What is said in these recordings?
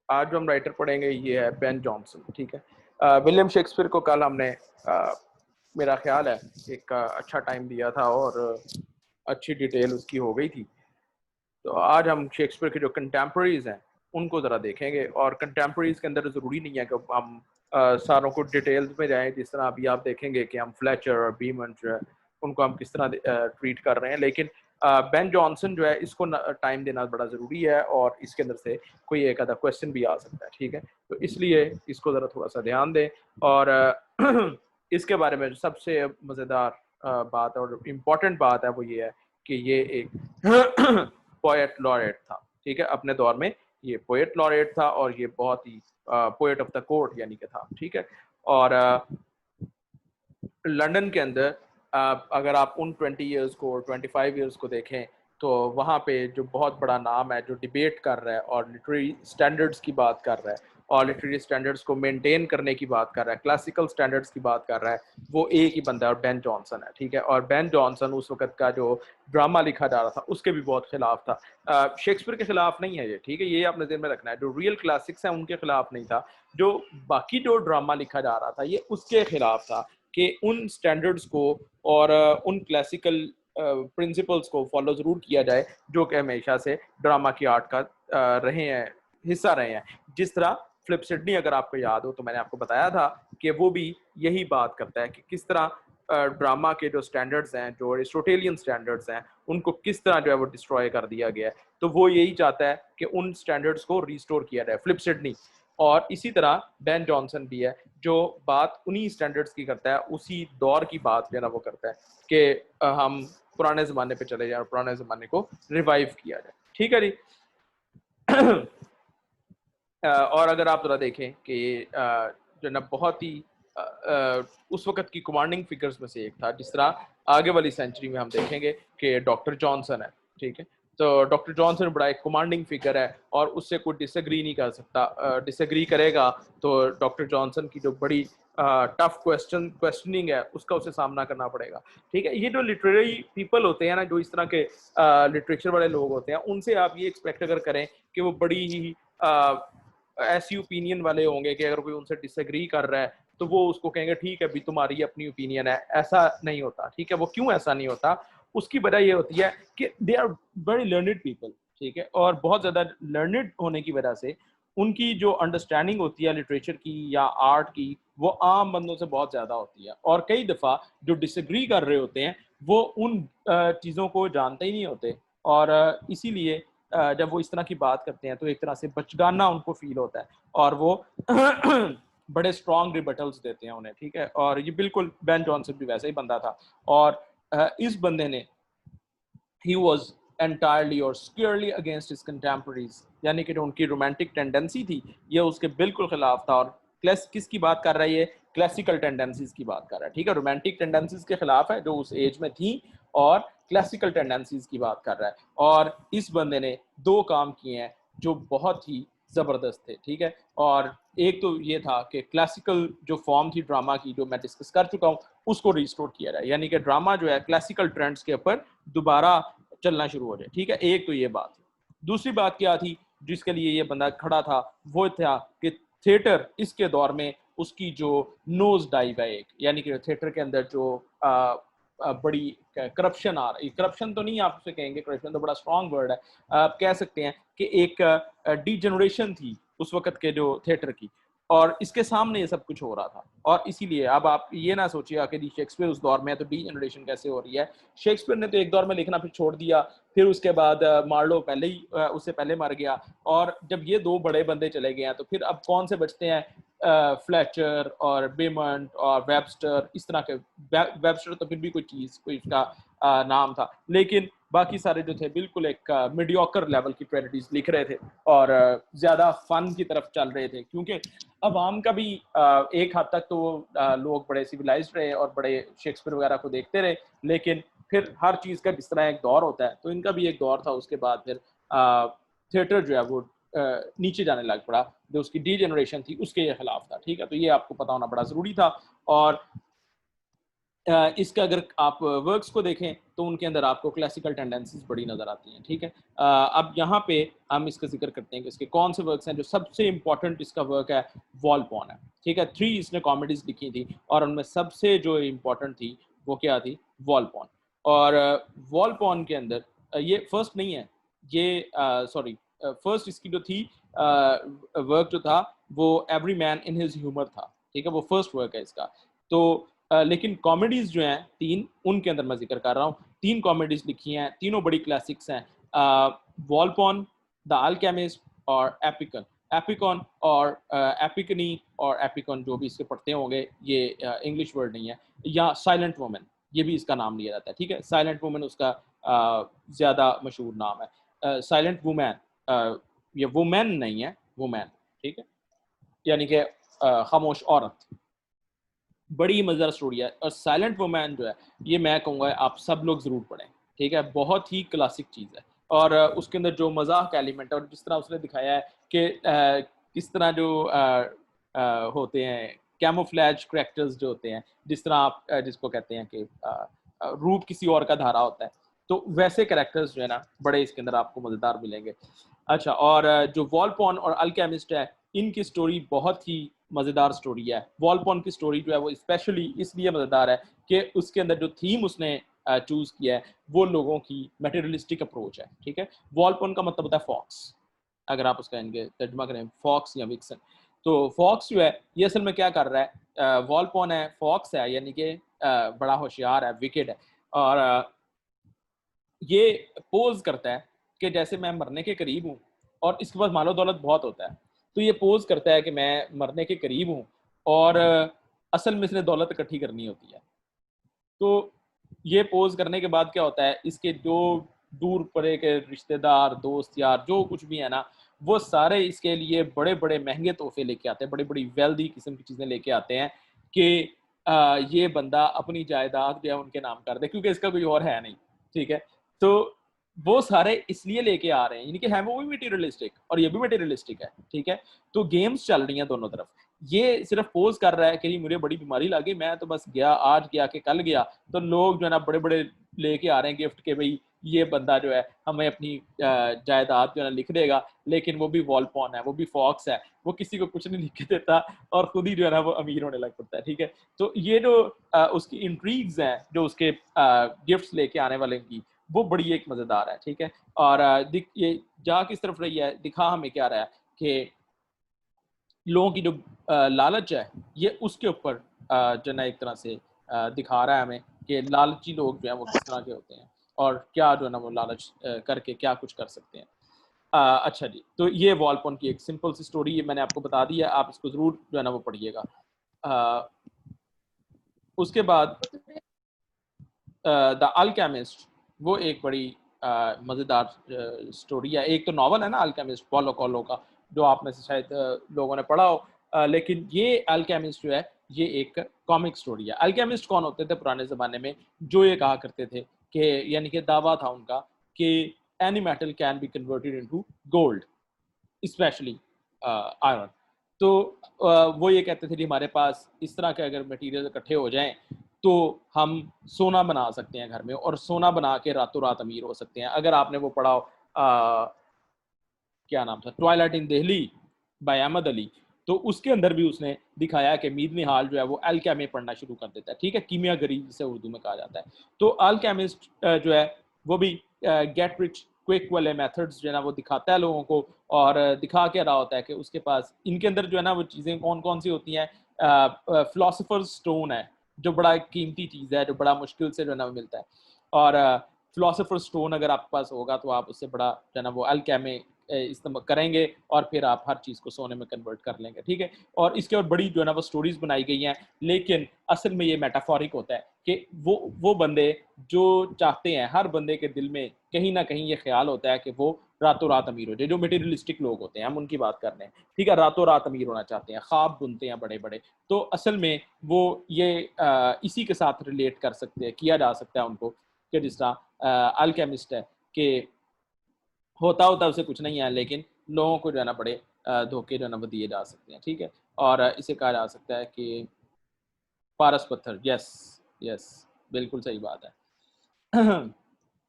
आज जो हम राइटर पढ़ेंगे ये है बेन जॉनसन, ठीक है। विलियम शेक्सपियर को कल हमने मेरा ख्याल है एक अच्छा टाइम दिया था और अच्छी डिटेल उसकी हो गई थी। तो आज हम शेक्सपियर के जो कंटेम्प्रेरीज हैं उनको ज़रा देखेंगे, और कंटेम्प्रेरीज के अंदर ज़रूरी नहीं है कि हम सारों को डिटेल्स में जाएं। जिस तरह अभी आप देखेंगे कि हम फ्लेचर और बीमन जो है उनको हम किस तरह ट्रीट कर रहे हैं, लेकिन बेन जॉनसन जो है इसको टाइम देना बड़ा ज़रूरी है और इसके अंदर से कोई एक आधा क्वेश्चन भी आ सकता है, ठीक है। तो इसलिए इसको ज़रा थोड़ा सा ध्यान दें। और इसके बारे में जो सबसे मज़ेदार बात और इम्पॉर्टेंट बात है वो ये है कि ये एक पोएट लॉरेट था, ठीक है। अपने दौर में ये पोएट लॉरेट था और ये बहुत ही पोएट ऑफ द कोर्ट यानी कि था, ठीक है। और लंदन के अंदर अगर आप उन 20 ईयर्स को 25 ईयर्स को देखें तो वहाँ पे जो बहुत बड़ा नाम है जो डिबेट कर रहा है और लिटरेरी स्टैंडर्ड्स की बात कर रहा है और लिटरेरी स्टैंडर्ड्स को मेंटेन करने की बात कर रहा है, क्लासिकल स्टैंडर्ड्स की बात कर रहा है, वो एक ही बंदा है और बेन जॉनसन है, ठीक है। और बेन जॉनसन उस वक्त का जो ड्रामा लिखा जा रहा था उसके भी बहुत खिलाफ था। शेक्सपियर के खिलाफ नहीं है ये, ठीक है, ये आपने ध्यान में रखना है। जो रियल क्लासिक्स हैं उनके खिलाफ नहीं था, जो बाकी जो ड्रामा लिखा जा रहा था ये उसके खिलाफ था कि उन स्टैंडर्ड्स को और उन क्लासिकल प्रिंसिपल्स को फॉलो ज़रूर किया जाए जो कि हमेशा से ड्रामा की आर्ट का रहे हैं, हिस्सा रहे हैं। जिस तरह फिलिप सिडनी अगर आपको याद हो तो मैंने आपको बताया था कि वो भी यही बात करता है कि किस तरह ड्रामा के जो स्टैंडर्ड्स हैं, जो एरिस्टोटेलियन स्टैंडर्ड्स हैं, उनको किस तरह जो है वो डिस्ट्रॉय कर दिया गया है। तो वो यही चाहता है कि उन स्टैंडर्ड्स को रिस्टोर किया जाए, फिलिप सिडनी। और इसी तरह बेन जॉनसन भी है जो बात उन्हीं स्टैंडर्ड्स की करता है, उसी दौर की बात जो है ना वो करता है कि हम पुराने ज़माने पे चले जाए और पुराने ज़माने को रिवाइव किया जाए, ठीक है जी। और अगर आप ज़रा देखें कि जो ना बहुत ही उस वक्त की कमांडिंग फिगर्स में से एक था। जिस तरह आगे वाली सेंचुरी में हम देखेंगे कि डॉक्टर जॉनसन है, ठीक है। तो डॉक्टर जॉनसन बड़ा एक कमांडिंग फिगर है और उससे कोई डिसएग्री नहीं कर सकता। डिसएग्री करेगा तो डॉक्टर जॉनसन की जो बड़ी टफ क्वेश्चनिंग है उसका उसे सामना करना पड़ेगा, ठीक है। ये जो लिटरेरी पीपल होते हैं ना, जो इस तरह के लिटरेचर वाले लोग होते हैं, उनसे आप ये एक्सपेक्ट अगर करें कि वो बड़ी ही ऐसी ओपिनियन वाले होंगे कि अगर कोई उनसे डिसएग्री कर रहा है तो वो उसको कहेंगे ठीक है भी तुम्हारी अपनी ओपिनियन है। ऐसा नहीं होता, ठीक है। वो क्यों ऐसा नहीं होता, उसकी वजह ये होती है कि they are very learned people, ठीक है। और बहुत ज़्यादा लर्नड होने की वजह से उनकी जो अंडरस्टैंडिंग होती है लिटरेचर की या आर्ट की, वो आम बंदों से बहुत ज़्यादा होती है। और कई दफ़ा जो डिसएग्री कर रहे होते हैं वो उन चीज़ों को जानते ही नहीं होते, और इसीलिए जब वो इस तरह की बात करते हैं तो एक तरह से बचगाना उनको फील होता है और वो बड़े स्ट्रॉन्ग रिबटल्स देते हैं उन्हें, ठीक है। और ये बिल्कुल बेन जॉनसन भी वैसा ही बंदा था। और इस बंदे ने ही वॉज एंटायरली और स्क्योरली अगेंस्ट हिज कंटेम्पररीज, यानी कि जो उनकी रोमांटिक टेंडेंसी थी ये उसके बिल्कुल खिलाफ था। और किसकी बात कर रहा है ये, क्लासिकल टेंडेंसीज की बात कर रहा है, ठीक है। रोमांटिक टेंडेंसीज के खिलाफ है जो उस एज में थी और क्लासिकल टेंडेंसीज की बात कर रहा है। और इस बंदे ने दो काम किए हैं जो बहुत ही ज़बरदस्त थे, ठीक है। और एक तो ये था कि क्लासिकल जो फॉर्म थी ड्रामा की, जो मैं डिस्कस कर चुका हूँ, उसको रिस्टोर किया जाए, यानी कि ड्रामा जो है क्लासिकल ट्रेंड्स के ऊपर दोबारा चलना शुरू हो जाए, ठीक है। एक तो ये बात थी। दूसरी बात क्या थी जिसके लिए ये बंदा खड़ा था, वो था कि थिएटर इसके दौर में उसकी जो नोज डाइव है एक, यानी कि थिएटर के अंदर जो बड़ी करप्शन आ रही, करप्शन तो नहीं आप उसे कहेंगे, करप्शन तो बड़ा स्ट्रॉन्ग वर्ड है, आप कह सकते हैं कि एक डीजनरेशन थी उस वक्त के जो थिएटर की, और इसके सामने ये सब कुछ हो रहा था। और इसीलिए अब आप ये ना सोचिए कि शेक्सपियर उस दौर में है तो डी जनरेशन कैसे हो रही है। शेक्सपियर ने तो एक दौर में लिखना फिर छोड़ दिया, फिर उसके बाद मार्लो पहले ही उससे पहले मर गया, और जब ये दो बड़े बंदे चले गए हैं तो फिर अब कौन से बचते हैं, फ्लेचर और बेमंट और वेबस्टर, इस तरह के। वेबस्टर तो फिर भी कोई चीज़, कोई उसका नाम था, लेकिन बाकी सारे जो थे बिल्कुल एक मीडियोकर लेवल की ट्रेजेडीज लिख रहे थे और ज़्यादा फन की तरफ चल रहे थे, क्योंकि अवाम का भी एक हद तक तो लोग बड़े सिविलाइज्ड रहे और बड़े शेक्सपियर वगैरह को देखते रहे, लेकिन फिर हर चीज़ का जिस तरह एक दौर होता है तो इनका भी एक दौर था। उसके बाद फिर थिएटर जो है वो नीचे जाने लग पड़ा, जो उसकी डी जनरेशन थी उसके ये खिलाफ था, ठीक है। तो ये आपको पता होना बड़ा ज़रूरी था। और इसका अगर आप वर्क्स को देखें तो उनके अंदर आपको क्लासिकल टेंडेंसीज बड़ी नज़र आती हैं, ठीक है। अब यहाँ पे हम इसका जिक्र करते हैं कि इसके कौन से वर्क्स हैं। जो सबसे इम्पोर्टेंट इसका वर्क है वॉलपॉन है, ठीक है। 3 इसने कॉमेडीज लिखी थी और उनमें सबसे जो इम्पोर्टेंट थी वो क्या थी, वॉलपॉन। और वॉलपॉन के अंदर ये फर्स्ट नहीं है, ये सॉरी फर्स्ट इसकी जो थी वर्क जो था वो every man in his humour था, ठीक है, वो फर्स्ट वर्क है इसका। तो लेकिन कॉमेडीज जो हैं 3, उनके अंदर मैं जिक्र कर रहा हूँ। 3 कॉमेडीज लिखी हैं, तीनों बड़ी क्लासिक्स हैं, वॉलपॉन, द अल्केमिस्ट और एपिकन। एपिकॉन और एपिकनी और एपिकॉन जो भी इसके पढ़ते होंगे, ये इंग्लिश वर्ड नहीं है। या साइलेंट वुमन, ये भी इसका नाम लिया जाता है, ठीक है। साइलेंट वुमन उसका ज़्यादा मशहूर नाम है। साइलेंट वुमन, ये वुमेन नहीं है, वुमैन, ठीक है, यानी कि खामोश औरत। बड़ी मज़ेदार स्टोरी है। और साइलेंट वुमन जो है, ये मैं कहूँगा आप सब लोग ज़रूर पढ़ें, ठीक है, बहुत ही क्लासिक चीज़ है। और उसके अंदर जो मजाक एलिमेंट है और जिस तरह उसने दिखाया है कि किस तरह जो होते हैं कैमोफ्लैज करैक्टर्स जो होते हैं, जिस तरह आप जिसको कहते हैं कि रूप किसी और का धारा होता है, तो वैसे कैरेक्टर्स जो है ना बड़े इसके अंदर आपको मज़ेदार मिलेंगे। अच्छा, और जो वॉलपॉन और अल्केमिस्ट है, इनकी स्टोरी बहुत ही मज़ेदार स्टोरी है। वॉलपॉन की स्टोरी जो है वो स्पेशली इसलिए मज़ेदार है कि उसके अंदर जो थीम उसने चूज़ किया है वो लोगों की मटेरियलिस्टिक अप्रोच है, ठीक है। वॉलपॉन का मतलब होता है फॉक्स, अगर आप उसका इनके तर्जुमा करें फॉक्स या विक्सन। तो फॉक्स जो है ये असल में क्या कर रहा है, वॉलपॉन है, फॉक्स है, यानी कि बड़ा होशियार है, विकेड है। और ये पोज करता है कि जैसे मैं मरने के करीब हूँ और इसके पास मालो दौलत बहुत होता है, तो ये पोज करता है कि मैं मरने के करीब हूँ और असल में इसने दौलत इकट्ठी करनी होती है। तो ये पोज करने के बाद क्या होता है, इसके जो दूर पड़े के रिश्तेदार, दोस्त, यार जो कुछ भी है ना, वो सारे इसके लिए बड़े बड़े महंगे तोहफे लेके आते हैं, बड़ी बड़ी वेल्दी किस्म की चीज़ें लेके आते हैं कि ये बंदा अपनी जायदाद जो है उनके नाम कर दे, क्योंकि इसका कोई और है नहीं, ठीक है। तो वो सारे इसलिए लेके आ रहे हैं, यानी कि है वो भी मटेरियलिस्टिक और ये भी मटेरियलिस्टिक है, ठीक है। तो गेम्स चल रही हैं दोनों तरफ। ये सिर्फ पोज कर रहा है कि मुझे बड़ी बीमारी लगी, मैं तो बस गया, आज गया कि कल गया, तो लोग जो है ना बड़े बड़े लेके आ रहे हैं गिफ्ट के, भाई ये बंदा जो है हमें अपनी जायदाद जो है ना लिख देगा। लेकिन वो भी वॉलपॉन है, वो भी फॉक्स है, वो किसी को कुछ नहीं लिख के देता और खुद ही जो है ना वो अमीर होने लग पड़ता है, ठीक है। तो ये जो उसकी इंट्रीग्स हैं, जो उसके गिफ्ट्स लेके आने वाले की, वो बड़ी एक मजेदार है, ठीक है। और ये जा किस तरफ रही है, दिखा हमें क्या रहा है कि लोगों की जो लालच है, ये उसके ऊपर जो है ना एक तरह से दिखा रहा है हमें कि लालची लोग जो है वो किस तरह के होते हैं और क्या जो है ना वो लालच करके क्या कुछ कर सकते हैं। अच्छा जी, तो ये वॉलपॉन की एक सिंपल सी स्टोरी है, मैंने आपको बता दी है, आप इसको ज़रूर जो है ना वो पढ़िएगा। उसके बाद द अल्केमिस्ट, वो एक बड़ी मज़ेदार स्टोरी है। एक तो नावल है ना अल्केमिस्ट, पॉलो कोएल्हो का, जो आप में से शायद लोगों ने पढ़ा हो, लेकिन ये अल्केमिस्ट जो है ये एक कॉमिक स्टोरी है। अल्केमिस्ट कौन होते थे पुराने ज़माने में, जो ये कहा करते थे कि यानी कि दावा था उनका कि any metal can be converted into gold, specially iron. तो वो ये कहते थे कि हमारे पास इस तरह के अगर मटेरियल इकट्ठे हो जाएं तो हम सोना बना सकते हैं घर में, और सोना बना के रातों रात अमीर हो सकते हैं। अगर आपने वो पढ़ा हो क्या नाम था, ट्वाइलाइट इन दिल्ली बाय अहमद अली, तो उसके अंदर भी उसने दिखाया कि मीर निहाल जो है वो अल्केमी पढ़ना शुरू कर देता है, ठीक है, कीमियागरी जिसे उर्दू में कहा जाता है। तो अल्केमिस्ट जो है वो भी गेट रिच क्विक वाले मेथड्स जो है ना वो दिखाता है लोगों को, और दिखा के रहा होता है कि उसके पास इनके अंदर जो है ना वो चीज़ें कौन कौन सी होती हैं। फिलोसफर्स स्टोन है, जो बड़ा कीमती चीज़ है, जो बड़ा मुश्किल से जो है ना मिलता है। और फिलोसफर स्टोन अगर आपके पास होगा तो आप उससे बड़ा जो है ना वो अल्केमी इस्तेमाल करेंगे और फिर आप हर चीज़ को सोने में कन्वर्ट कर लेंगे, ठीक है। और इसके और बड़ी जो है ना वो स्टोरीज बनाई गई हैं, लेकिन असल में ये मेटाफोरिक होता है कि वो बंदे जो चाहते हैं, हर बंदे के दिल में कहीं ना कहीं ये ख्याल होता है कि वो रातों रात अमीर हो जाए। जो मटेरियलिस्टिक लोग होते हैं, हम उनकी बात कर रहे हैं, ठीक है, रातों रात अमीर होना चाहते हैं, ख्वाब बुनते हैं बड़े बड़े। तो असल में वो ये इसी के साथ रिलेट कर सकते हैं, किया जा सकता है उनको, कि जिस तरह अल्केमिस्ट है कि होता होता उसे कुछ नहीं है, लेकिन लोगों को जो है ना बड़े धोखे जो है ना वो दिए जा सकते हैं, ठीक है। और इसे कहा जा सकता है कि पारस पत्थर, यस, यस, बिल्कुल सही बात है।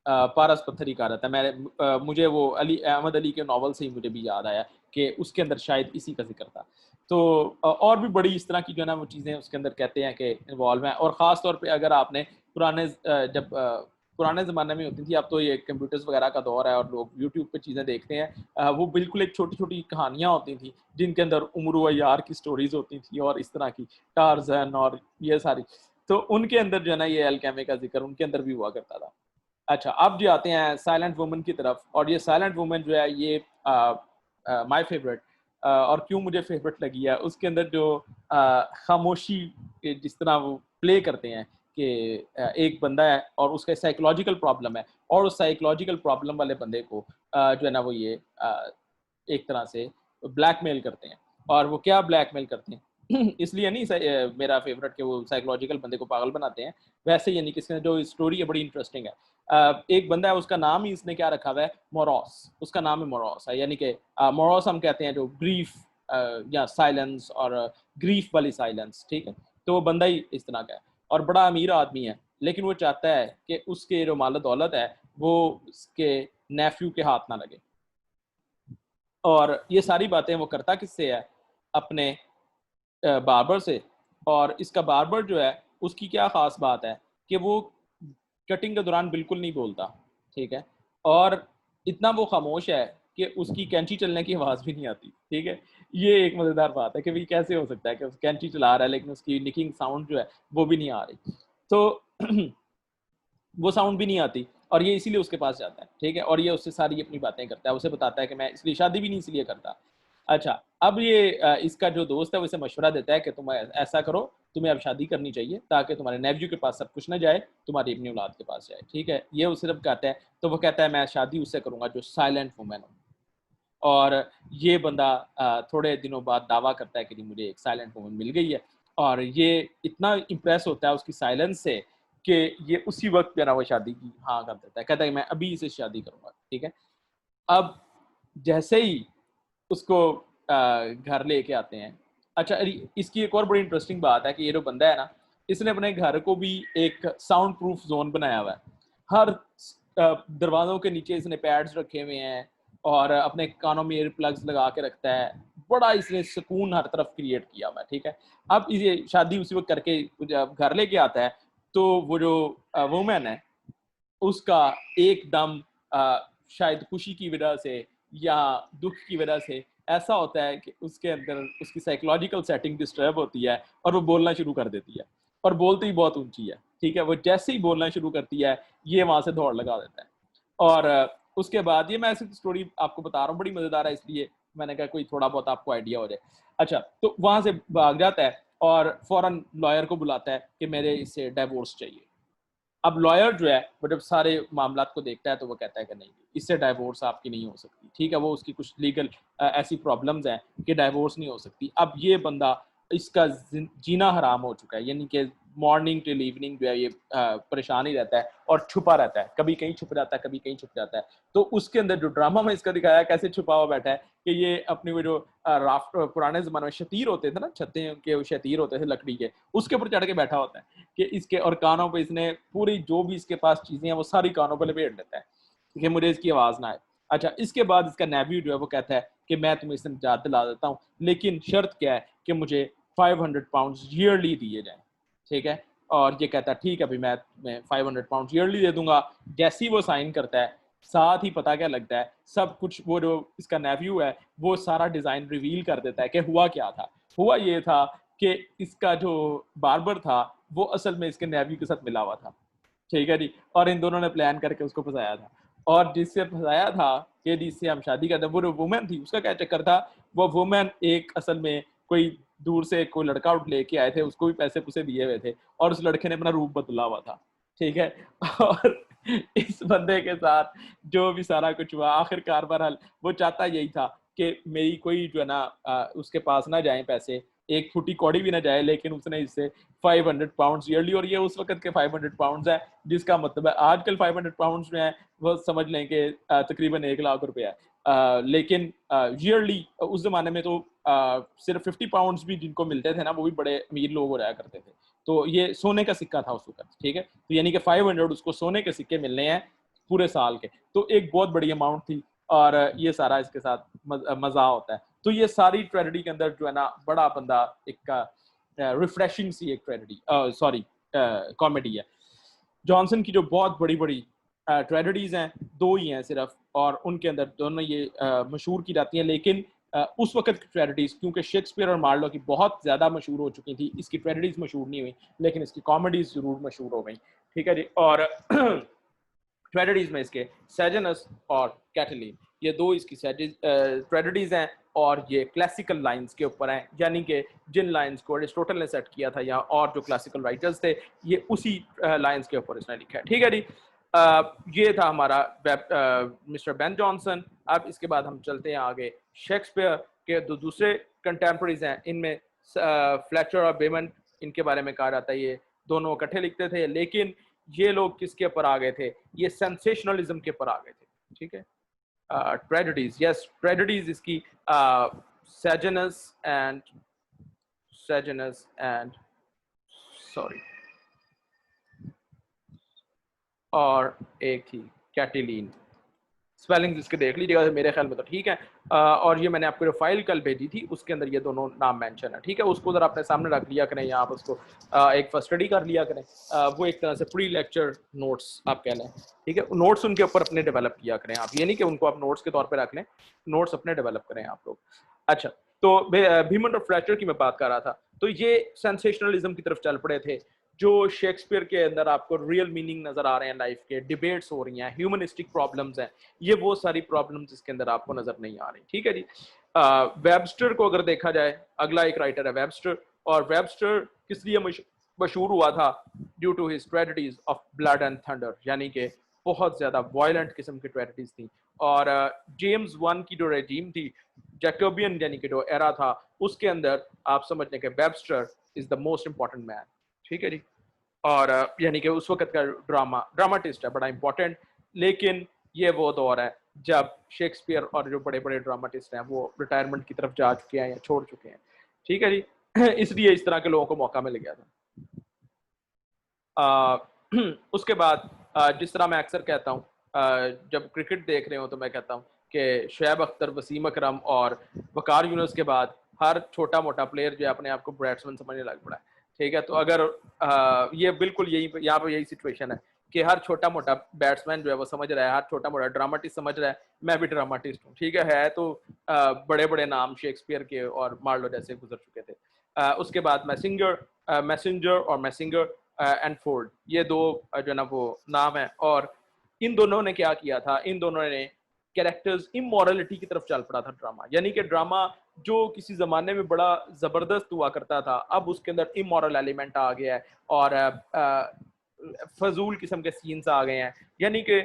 पारस पत्थर ही कहा रहता है। मुझे वो अहमद अली के नॉवल से ही मुझे भी याद आया कि उसके अंदर शायद इसी का ज़िक्र था। तो और भी बड़ी इस तरह की जो है ना वो चीज़ें उसके अंदर कहते हैं कि इन्वॉल्व हैं, और ख़ास तौर पे अगर आपने पुराने ज़माने में होती थी, अब तो ये कंप्यूटर्स वगैरह का दौर है और लोग यूट्यूब पे चीज़ें देखते हैं। वो बिल्कुल एक छोटी-छोटी कहानियाँ होती थी, जिनके अंदर उमर अय्यार की स्टोरीज़ होती थी और इस तरह की, टार्ज़न और ये सारी। तो उनके अंदर जो है ना ये अलकेमी का ज़िक्र उनके अंदर भी हुआ करता था। अच्छा, अब जो आते हैं साइलेंट वुमन की तरफ, और ये साइलेंट वुमन जो है ये माय फेवरेट, और क्यों मुझे फेवरेट लगी है, उसके अंदर जो खामोशी के जिस तरह वो प्ले करते हैं कि एक बंदा है और उसका साइकोलॉजिकल प्रॉब्लम है, और उस साइकोलॉजिकल प्रॉब्लम वाले बंदे को जो है ना वो ये एक तरह से ब्लैकमेल करते हैं। और वो क्या ब्लैकमेल करते हैं इसलिए नहीं मेरा फेवरेट कि वो साइकोलॉजिकल बंदे को पागल बनाते हैं, वैसे यानी कि इसमें जो स्टोरी है बड़ी इंटरेस्टिंग है। एक बंदा है, उसका नाम ही इसने क्या रखा हुआ है, मोरॉस। उसका नाम है मोरॉस है, यानी कि मोरॉस हम कहते हैं जो ग्रीफ या साइलेंस, और ग्रीफ वाली साइलेंस, ठीक है। तो वो बंदा ही इस तरह का है और बड़ा अमीर आदमी है, लेकिन वो चाहता है कि उसके जो माल दौलत है वो उसके नेफ्यू के हाथ ना लगे। और ये सारी बातें वो करता किससे है, अपने बार्बर से। और इसका बार्बर जो है उसकी क्या ख़ास बात है कि वो कटिंग के दौरान बिल्कुल नहीं बोलता, ठीक है। और इतना वो खामोश है कि उसकी कैंची चलने की आवाज़ भी नहीं आती, ठीक है। ये एक मज़ेदार बात है कि भाई कैसे हो सकता है कि कैंची चला रहा है लेकिन उसकी निकिंग साउंड जो है वो भी नहीं आ रही। तो वो साउंड भी नहीं आती, और ये इसीलिए उसके पास जाता है, ठीक है। और ये उससे सारी अपनी बातें करता है, उसे बताता है कि मैं इसलिए शादी भी नहीं इसलिए करता। अच्छा, अब ये इसका जो दोस्त है वो इसे मशवरा देता है कि तुम ऐसा करो, तुम्हें अब शादी करनी चाहिए ताकि तुम्हारे नेफ्यू के पास सब कुछ ना जाए, तुम्हारी अपनी औलाद के पास जाए, ठीक है। ये उसे जब कहता है तो वो कहता है मैं शादी उससे करूंगा जो साइलेंट वुमेन हो। और ये बंदा थोड़े दिनों बाद दावा करता है कि नहीं, मुझे एक साइलेंट वुमन मिल गई है। और ये इतना इम्प्रेस होता है उसकी साइलेंस से कि ये उसी वक्त जो है ना वो शादी की हाँ कर देता है, कहता है कि मैं अभी इसे शादी करूंगा, ठीक है। अब जैसे ही उसको घर लेके आते हैं। अच्छा, इसकी एक और बड़ी इंटरेस्टिंग बात है कि ये जो बंदा है ना, इसने अपने घर को भी एक साउंड प्रूफ जोन बनाया हुआ है। हर दरवाज़ों के नीचे इसने पैड्स रखे हुए हैं और अपने कानों में ईयर प्लग्स लगा के रखता है। बड़ा इसने सुकून हर तरफ क्रिएट किया हुआ है, ठीक है। अब ये शादी उसी वक़्त करके जब घर लेके आता है, तो वो जो वुमन है उसका एकदम शायद खुशी की वजह से या दुख की वजह से ऐसा होता है कि उसके अंदर उसकी साइकोलॉजिकल सेटिंग डिस्टर्ब होती है और वो बोलना शुरू कर देती है, और बोलती ही बहुत ऊंची है, ठीक है। वो जैसे ही बोलना शुरू करती है ये वहां से दौड़ लगा देता है। और उसके बाद ये मैं ऐसी स्टोरी आपको बता रहा हूँ, बड़ी मजेदार है, इसलिए मैंने कहा कोई थोड़ा बहुत आपको आइडिया हो जाए। अच्छा, तो वहां से भाग जाता है और फौरन लॉयर को बुलाता है कि मेरे इससे डाइवोर्स चाहिए। अब लॉयर जो है वो जब सारे मामलात को देखता है तो वो कहता है कि नहीं, इससे डाइवोर्स आपकी नहीं हो सकती, ठीक है। वो उसकी कुछ लीगल ऐसी प्रॉब्लम्स हैं कि डाइवोर्स नहीं हो सकती। अब ये बंदा, इसका जीना हराम हो चुका है, यानी कि मॉर्निंग टिल इवनिंग जो है ये परेशान ही रहता है और छुपा रहता है, कभी कहीं छुप जाता है कभी कहीं छुप जाता है। तो उसके अंदर जो ड्रामा में इसका दिखाया कैसे छुपा हुआ बैठा है कि ये अपनी वो जो राफ्ट पुराने जमाने में शतीर होते थे ना, छतें के वो शतीर होते थे लकड़ी के, उसके ऊपर चढ़ के बैठा होता है कि इसके और कानों पे इसने पूरी जो भी इसके पास चीजें हैं वो सारी कानों पे लपेट लेता है कि मुझे इसकी आवाज ना आए। अच्छा, इसके बाद इसका नेव्यू जो है वो कहता है कि मैं तुम्हें इससे निजात दिला देता हूँ, लेकिन शर्त क्या है कि मुझे 500 पाउंड ईयरली दिए जाए, ठीक है। और ये कहता है ठीक है भाई, मैं 500 पाउंड ईयरली दे दूंगा। जैसे ही वो साइन करता है, साथ ही पता क्या लगता है, सब कुछ वो जो इसका नेव्यू है वो सारा डिजाइन रिवील कर देता है कि हुआ क्या था। हुआ ये था कि इसका जो बार्बर था वो असल में इसके नेव्यू के साथ मिला हुआ था, ठीक है जी। और इन दोनों ने प्लान करके उसको फंसाया था, और जिससे फंसाया था कि जिससे हम शादी करते, वो जो वुमेन थी उसका क्या चक्कर था, वो वुमेन एक असल में कोई दूर से कोई लड़का उठ लेके आए थे, उसको भी पैसे पुसे दिए हुए थे, और उस लड़के ने अपना रूप बदला हुआ था, ठीक है। और इस बंदे के साथ जो भी सारा कुछ हुआ, आखिरकार बहरहाल वो चाहता यही था कि मेरी कोई जो है ना उसके पास ना जाए पैसे, एक फुटी कौड़ी भी ना जाए, लेकिन उसने इससे 500 पाउंड ईयरली, और ये उस वक्त के 500 पाउंड है, जिसका मतलब है आजकल 500 पाउंड में है वो समझ लें कि तकरीबन 1 लाख रुपया है। लेकिन ईयरली उस जमाने में तो सिर्फ 50 पाउंड्स भी जिनको मिलते थे ना, वो भी बड़े अमीर लोग हो रहा करते थे। तो ये सोने का सिक्का था उस वक्त, ठीक है। तो यानी कि 500 उसको सोने के सिक्के मिलने हैं पूरे साल के, तो एक बहुत बड़ी अमाउंट थी। और ये सारा इसके साथ मजा होता है। तो ये सारी ट्रेजेडी के अंदर जो है ना, बड़ा बंदा एक रिफ्रेशिंग सी एक ट्रेजेडी, सॉरी कॉमेडी है। जॉनसन की जो बहुत बड़ी बड़ी ट्रेजेडीज हैं, दो ही हैं सिर्फ, और उनके अंदर दोनों ये मशहूर की जाती हैं। लेकिन उस वक्त की ट्रेजेडीज, क्योंकि शेक्सपियर और मार्लो की बहुत ज़्यादा मशहूर हो चुकी थी, इसकी ट्रेजेडीज मशहूर नहीं हुई, लेकिन इसकी कॉमेडीज जरूर मशहूर हो गई, ठीक है जी। और ट्रेजेडीज में इसके सेजनस और कैटलीन, ये दो इसकी ट्रेजेडीज हैं, और ये क्लासिकल लाइंस के ऊपर हैं, यानी कि जिन लाइंस को एरिस्टोटल ने सेट किया था या और जो क्लासिकल राइटर्स थे, ये उसी लाइंस के ऊपर इसने लिखा है, ठीक है जी। ये था हमारा मिस्टर बेन जॉनसन। अब इसके बाद हम चलते हैं आगे। शेक्सपियर के दो दूसरे कंटेम्प्रेरीज हैं, इनमें फ्लेचर और बेमन, इनके बारे में कहा जाता है ये दोनों इकट्ठे लिखते थे, लेकिन ये लोग किसके ऊपर आ गए थे, ये सेंसेशनलिज्म के ऊपर आ गए थे, ठीक है। ट्रेजेडीज, यस ट्रेजेडीज इसकी सेजनस एंड सॉरी, और एक थी कैटिलीन। स्पेलिंग इसके देख लीजिएगा, मेरे ख्याल में तो ठीक है। और ये मैंने आपको जो फाइल कल भेजी थी उसके अंदर ये दोनों नाम मेंशन है, ठीक है। उसको जरा अपने सामने रख लिया करें, या आप उसको एक फर्स्ट स्टडी कर लिया करें। वो एक तरह से प्री लेक्चर नोट्स आप कह लें, ठीक है। नोट्स उनके ऊपर अपने डेवलप किया करें आप, ये नहीं कि उनको आप नोट्स के तौर पर रख लें, नोट्स अपने डेवलप करें आप लोग। अच्छा, तो बीमन और फ्लेचर की मैं बात कर रहा था, तो ये सेंसेशनलिज्म की तरफ चल पड़े थे। जो शेक्सपियर के अंदर आपको रियल मीनिंग नजर आ रहे हैं लाइफ के, डिबेट्स हो रही हैं, ह्यूमनिस्टिक प्रॉब्लम्स हैं, ये वो सारी प्रॉब्लम्स इसके अंदर आपको नजर नहीं आ रही, ठीक है जी। वेबस्टर को अगर देखा जाए, अगला एक राइटर है वेबस्टर, और वेबस्टर किस लिए मशहूर हुआ था? Due to his tragedies of blood and thunder, यानी कि बहुत ज्यादा वायलेंट किस्म की ट्रेजेडीज थी। और जेम्स वन की जो रेजीम थी, जैकोबियन यानी कि जो एरा था, उसके अंदर आप समझने के Webster is the most important man, ठीक है जी। और यानी कि उस वक्त का ड्रामाटिस्ट है, बड़ा इंपॉर्टेंट। लेकिन ये वो दौर है जब शेक्सपियर और जो बड़े बड़े ड्रामाटिस्ट हैं वो रिटायरमेंट की तरफ जा चुके हैं या छोड़ चुके हैं, ठीक है जी। इसलिए इस तरह के लोगों को मौका मिल गया था। उसके बाद जिस तरह मैं अक्सर कहता हूँ, जब क्रिकेट देख रहे हो तो मैं कहता हूँ कि शुएब अख्तर, वसीम अकरम और वकार यूनुस के बाद हर छोटा मोटा प्लेयर जो अपने आप को बैट्समैन समझने लग पड़ा है, ठीक है। तो अगर ये बिल्कुल यही यहाँ पर यही सिचुएशन है कि हर छोटा मोटा बैट्समैन जो है वो समझ रहा है, हर छोटा मोटा ड्रामाटिस्ट समझ रहा है मैं भी ड्रामाटिस्ट हूँ, ठीक है। तो बड़े बड़े नाम शेक्सपियर के और मार्लो जैसे गुजर चुके थे। उसके बाद मैसेंजर और मैसिंगर एंड फोर्ड, ये दो जो ना वो नाम है। और इन दोनों ने क्या किया था, इन दोनों ने कैरेक्टर्स इमोरलिटी की तरफ चल पड़ा था ड्रामा, यानी कि ड्रामा जो किसी जमाने में बड़ा जबरदस्त हुआ करता था, अब उसके अंदर इमोरल एलिमेंट आ गया है और फजूल किस्म के सीन्स आ गए हैं, यानी कि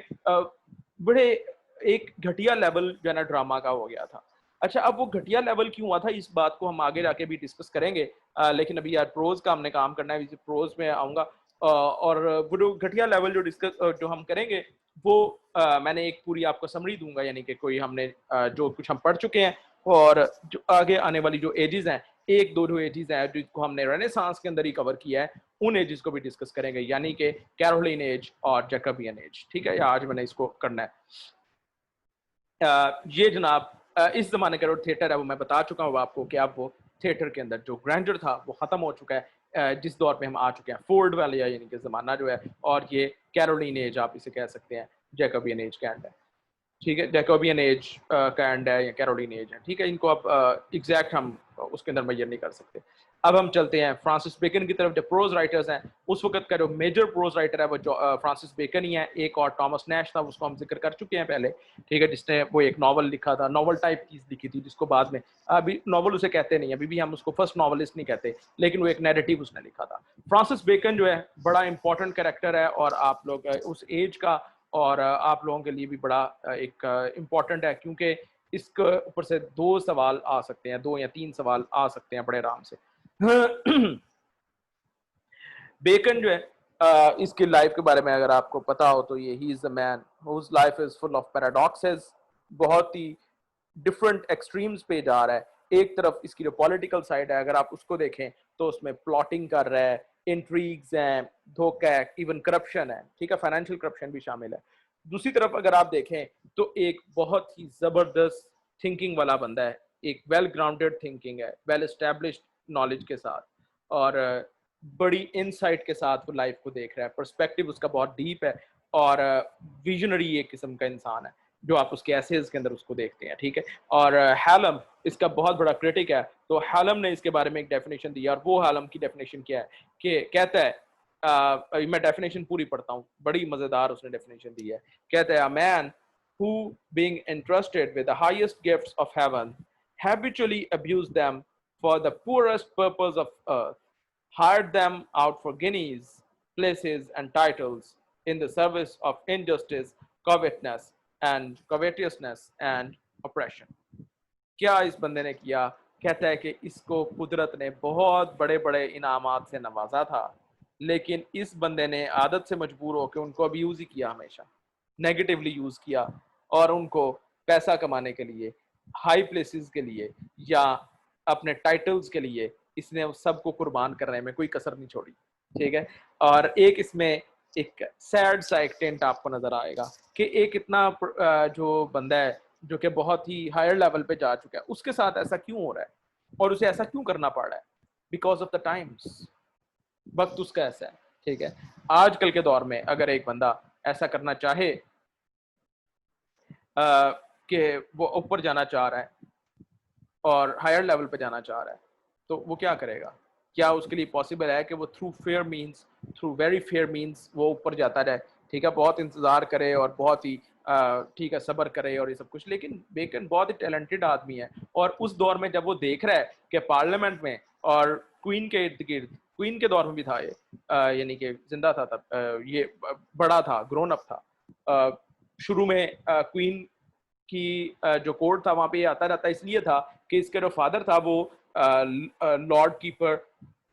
बड़े एक घटिया लेवल जो है ना ड्रामा का हो गया था। अच्छा, अब वो घटिया लेवल क्यों हुआ था, इस बात को हम आगे जाके भी डिस्कस करेंगे। लेकिन अभी यार प्रोज का हमने काम करना है, प्रोज में आऊँगा। और वो जो घटिया लेवल जो हम करेंगे वो मैंने एक पूरी आपको समरी दूंगा, यानी कि कोई हमने जो कुछ हम पढ़ चुके हैं और जो आगे आने वाली जो एजेस हैं, एक दो जो एजेस हैं जिसको हमने रेनेसांस के अंदर ही कवर किया है, उन एजेस को भी डिस्कस करेंगे, यानी कि कैरोलिन एज और जैकबियन एज, ठीक है। आज मैंने इसको करना है। ये जनाब इस जमाने का जो थिएटर है वो मैं बता चुका हूँ आपको कि अब वो थिएटर के अंदर जो ग्रैंडर था वो खत्म हो चुका है। जिस दौर पे हम आ चुके हैं फोर्ड वाले यानी कि जमाना जो है, और ये कैरोलिन एज आप इसे कह सकते हैं, जैकबियन एज का एंड है, ठीक है। जैकबियन एज का एंड है या कैरोलिन एज है, ठीक है। इनको अब एग्जैक्ट हम उसके अंदर मेजर नहीं कर सकते। अब हम चलते हैं फ्रांसिस बेकन की तरफ। जो प्रोज राइटर्स हैं, उस वक्त का जो मेजर प्रोज राइटर है वो फ्रांसिस बेकन ही है। एक और टॉमस नैश था, उसको हम जिक्र कर चुके हैं पहले, ठीक है, जिसने वो एक नॉवल लिखा था, नॉवल टाइप चीज लिखी थी, जिसको बाद में अभी नॉवल उसे कहते नहीं, अभी भी हम उसको फर्स्ट नॉवलिस्ट नहीं कहते, लेकिन वो एक नैरेटिव उसने लिखा था। फ्रांसिस बेकन जो है बड़ा इंपॉर्टेंट कैरेक्टर है, और आप लोग उस एज का और आप लोगों के लिए भी बड़ा एक इम्पॉर्टेंट है, क्योंकि इसके ऊपर से दो सवाल आ सकते हैं, दो या तीन सवाल आ सकते हैं बड़े आराम से। बेकन जो है इसकी लाइफ के बारे में अगर आपको पता हो तो ये he is the man whose life is full of paradoxes, बहुत ही डिफरेंट एक्सट्रीम्स पे जा रहा है। एक तरफ इसकी जो पॉलिटिकल साइड है अगर आप उसको देखें तो उसमें प्लॉटिंग कर रहा है, इंट्रीग्स हैं, धोखा है, इवन करप्शन है, ठीक है, फाइनेंशियल करप्शन भी शामिल है। दूसरी तरफ अगर आप देखें तो एक बहुत ही जबरदस्त थिंकिंग वाला बंदा है, एक वेल ग्राउंडेड थिंकिंग है, वेल एस्टेब्लिश्ड नॉलेज के साथ, और बड़ी इनसाइट के साथ वो लाइफ को देख रहा है, पर्सपेक्टिव उसका बहुत डीप है, और विजनरी एक किस्म का इंसान है जो आप उसके एसेज के अंदर उसको देखते हैं, ठीक है। और हैलम इसका बहुत बड़ा क्रिटिक है, तो हैलम ने इसके बारे में एक डेफिनेशन दी, और वो हैलम की डेफिनेशन क्या है कि कहता है, मैं डेफिनेशन पूरी पढ़ता हूँ, बड़ी मजेदार उसने डेफिनेशन दी है। कहता है, a man who being entrusted with the highest gifts of heaven habitually abused them for the poorest purpose of earth, hired them out for guineas, places and titles in the service of injustice, covetousness and oppression. क्या इस बंदे ने किया? कहता है कि इसको कुदरत ने बहुत बड़े बड़े इनामात से नवाजा था, लेकिन इस बंदे ने आदत से मजबूर होकर उनको अब्यूज ही किया, हमेशा नेगेटिवली यूज किया, और उनको पैसा कमाने के लिए, हाई प्लेसेस के लिए, या अपने टाइटल्स के लिए इसने सबको कुर्बान करने में कोई कसर नहीं छोड़ी, ठीक है। और एक इसमें एक सैड सा एक टेंट आपको नजर आएगा कि एक इतना जो बंदा है जो कि बहुत ही हायर लेवल पे जा चुका है, उसके साथ ऐसा क्यों हो रहा है और उसे ऐसा क्यों करना पड़ रहा है? बिकॉज ऑफ द टाइम्स, वक्त उसका ऐसा है, ठीक है। आजकल के दौर में अगर एक बंदा ऐसा करना चाहे कि वो ऊपर जाना चाह रहा है और हायर लेवल पे जाना चाह रहा है, तो वो क्या करेगा? क्या उसके लिए पॉसिबल है कि वो through fair means, through very fair means वो ऊपर जाता जाए? ठीक है, बहुत इंतजार करे और बहुत ही ठीक है सब्र करे और ये सब कुछ, लेकिन बेकन बहुत ही टैलेंटेड आदमी है, और उस दौर में जब वो देख रहा है कि पार्लियामेंट में और क्वीन के इर्द गिर्द, क्वीन के दौर में भी था ये, यानी कि जिंदा था तब, ये बड़ा था, ग्रोन अप था, शुरू में क्वीन की जो कोर्ट था वहां पे ये आता रहता इसलिए था कि इसका जो फादर था वो लॉर्ड कीपर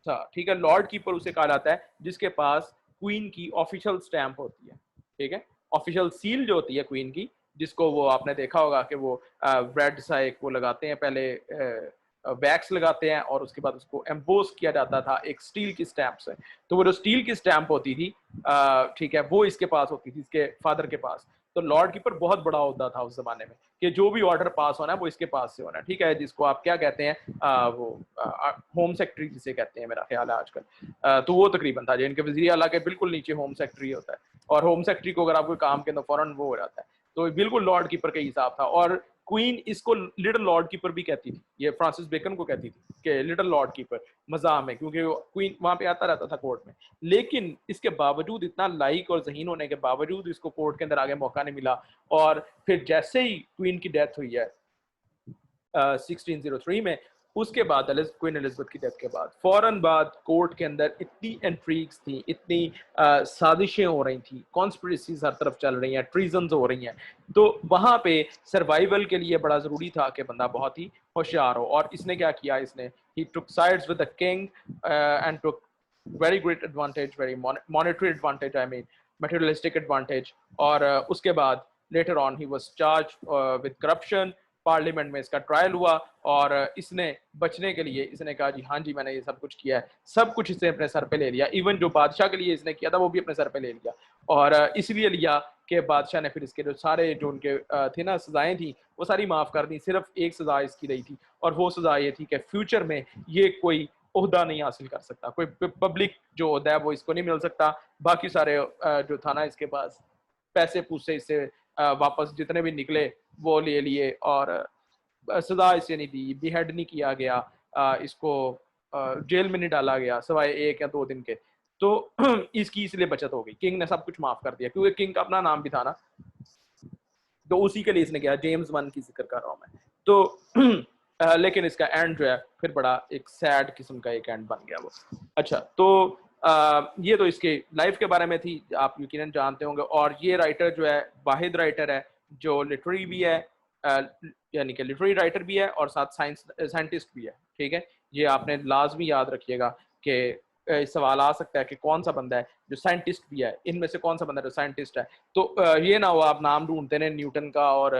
था, ठीक है। लॉर्ड कीपर उसे कहा जाता है जिसके पास क्वीन की ऑफिशियल स्टैंप होती है, ठीक है, ऑफिशियल सील जो होती है क्वीन की, जिसको वो आपने देखा होगा कि वो रेड सा एक वो लगाते हैं, पहले वैक्स लगाते हैं और उसके बाद उसको एम्बोस किया जाता था एक स्टील की स्टैंप से। तो वो जो स्टील की स्टैंप होती थी, ठीक है, वो इसके पास होती थी, इसके फादर के पास। तो लॉर्ड कीपर बहुत बड़ा होता था उस जमाने में कि जो भी ऑर्डर पास होना है वो इसके पास से होना है, ठीक है, जिसको आप क्या कहते हैं, वो होम सेक्रेटरी जिसे कहते हैं मेरा ख्याल है आजकल। तो वो तकरीबन था जिनके वजीर आला के बिल्कुल नीचे होम सेक्रेटरी होता है, और होम सेक्रेटरी को अगर आप कोई काम के अंदर फौरन वो हो जाता है, तो बिल्कुल लॉर्ड कीपर का हिसाब था। और क्वीन इसको लिटिल लॉर्ड कीपर भी कहती थी, ये फ्रांसिस बेकन को कहती थी कि लिटिल लॉर्ड कीपर, मजाक में, क्योंकि क्वीन वहां पे आता रहता था कोर्ट में। लेकिन इसके बावजूद, इतना लाइक और जहीन होने के बावजूद, इसको कोर्ट के अंदर आगे मौका नहीं मिला। और फिर जैसे ही क्वीन की डेथ हुई है 1603 में, उसके बाद क्वीन एलिजाबेथ की डेथ के बाद फौरन बाद कोर्ट के अंदर इतनी इंट्रीग्स थी, इतनी साजिशें हो रही थी, कॉन्स्पिरेसीज हर तरफ चल रही हैं, ट्रीजन्स हो रही हैं। तो वहां पे सर्वाइवल के लिए बड़ा जरूरी था कि बंदा बहुत ही होशियार हो, और इसने क्या किया, इसने he took sides with the king and took very great advantage, very monetary advantage, I mean materialistic advantage. और उसके बाद later on he was charged with corruption. Parliament में इसका ट्रायल हुआ, और इसने बचने के लिए इसने कहा जी हाँ जी मैंने ये सब कुछ किया है, सब कुछ इसने अपने सर पे ले लिया, इवन जो बादशाह के लिए इसने किया था वो भी अपने सर पे ले लिया। और इसलिए लिया कि बादशाह ने फिर इसके जो सारे जो उनके थे ना सजाएं थी वो सारी माफ कर दी, सिर्फ एक सजा इसकी रही थी, और वो सजा ये थी कि फ्यूचर में ये कोई ओहदा नहीं हासिल कर सकता, कोई पब्लिक जो ओहदा है वो इसको नहीं मिल सकता। बाकी सारे जो था ना इसके पास पैसे पूसे इससे वापस जितने भी निकले वो ले लिए, और सजा इसे नहीं दी, बिहेड नहीं किया गया, इसको जेल में नहीं डाला गया सिवाय 1 या 2 दिन के। तो इसकी इसलिए बचत हो गई, किंग ने सब कुछ माफ कर दिया, क्योंकि किंग का अपना नाम भी था ना, तो उसी के लिए इसने किया। जेम्स 1 की जिक्र कर रहा हूँ मैं। तो लेकिन इसका एंड जो है फिर बड़ा एक सैड किस्म का एक एंड बन गया वो। अच्छा, तो ये तो इसके लाइफ के बारे में थी, आप यकीनन जानते होंगे। और ये राइटर जो है वाहिद राइटर है जो लिटरेरी भी है, यानी कि लिटरेरी राइटर भी है और साथ साइंटिस्ट भी है, ठीक है। ये आपने लाजमी याद रखिएगा कि सवाल आ सकता है कि कौन सा बंदा है जो साइंटिस्ट भी है, इनमें से कौन सा बंदा जो साइंटिस्ट है। तो ये ना हो आप नाम ढूंढते रहे न्यूटन का और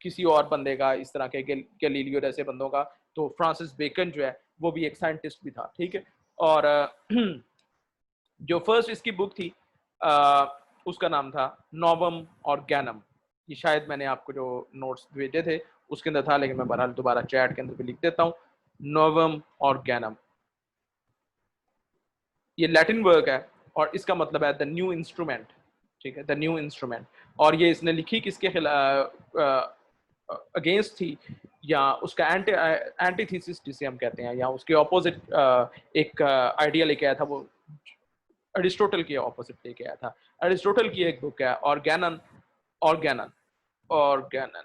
किसी और बंदे का, इस तरह के गैलीलियो जैसे बंदों का। तो फ्रांसिस बेकन जो है वो भी एक साइंटिस्ट भी था, ठीक है। और जो फर्स्ट इसकी बुक थी उसका नाम था नोवम ऑर्गेनम। ये शायद मैंने आपको जो नोट्स भेजे थे उसके अंदर था, लेकिन मैं बहरहाल दोबारा चैट के अंदर भी लिख देता हूँ। नोवम ऑर्गेनम, ये लैटिन वर्ड है और इसका मतलब है द न्यू इंस्ट्रूमेंट, ठीक है, द न्यू इंस्ट्रूमेंट। और ये इसने लिखी किसके अगेंस्ट थी, या उसका एंटीथीसिस जिसे हम कहते हैं, या उसके ऑपोजिट एक आइडिया लेके आया था वो, अरिस्टोटल के ऑपोजिट लेके आया था। अरिस्टोटल की एक बुक है ऑर्गेनन, ऑर्गेनन, ऑर्गेनन,